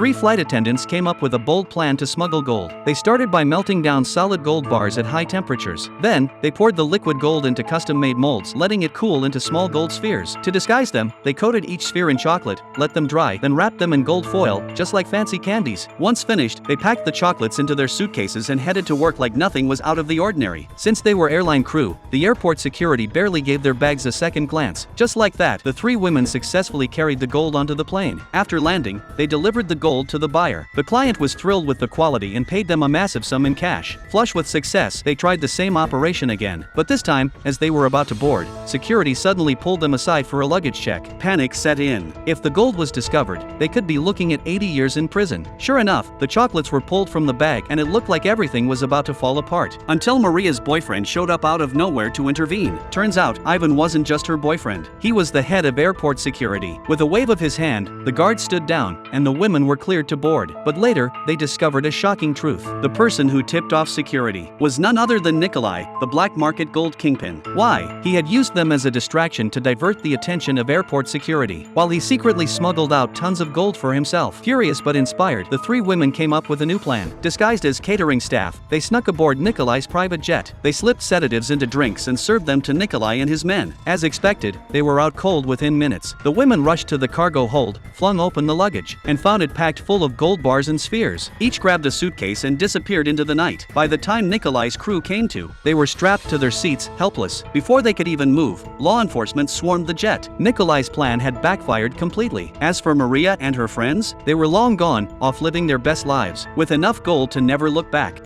3 flight attendants came up with a bold plan to smuggle gold. They started by melting down solid gold bars at high temperatures. Then, they poured the liquid gold into custom-made molds, letting it cool into small gold spheres. To disguise them, they coated each sphere in chocolate, let them dry, then wrapped them in gold foil, just like fancy candies. Once finished, they packed the chocolates into their suitcases and headed to work like nothing was out of the ordinary. Since they were airline crew, the airport security barely gave their bags a second glance. Just like that, the 3 women successfully carried the gold onto the plane. After landing, they delivered the gold to the buyer. The client was thrilled with the quality and paid them a massive sum in cash. Flush with success, they tried the same operation again. But this time, as they were about to board, security suddenly pulled them aside for a luggage check. Panic set in. If the gold was discovered, they could be looking at 80 years in prison. Sure enough, the chocolates were pulled from the bag and it looked like everything was about to fall apart. Until Maria's boyfriend showed up out of nowhere to intervene. Turns out, Ivan wasn't just her boyfriend. He was the head of airport security. With a wave of his hand, the guard stood down, and the women were cleared to board. But later, they discovered a shocking truth. The person who tipped off security was none other than Nikolai, the black market gold kingpin. Why? He had used them as a distraction to divert the attention of airport security, while he secretly smuggled out tons of gold for himself. Curious but inspired, the 3 women came up with a new plan. Disguised as catering staff, they snuck aboard Nikolai's private jet. They slipped sedatives into drinks and served them to Nikolai and his men. As expected, they were out cold within minutes. The women rushed to the cargo hold, flung open the luggage, and found it packed full of gold bars and spheres. Each grabbed a suitcase and disappeared into the night. By the time Nikolai's crew came to, they were strapped to their seats, helpless. Before they could even move, law enforcement swarmed the jet. Nikolai's plan had backfired completely. As for Maria and her friends, they were long gone, off living their best lives, with enough gold to never look back.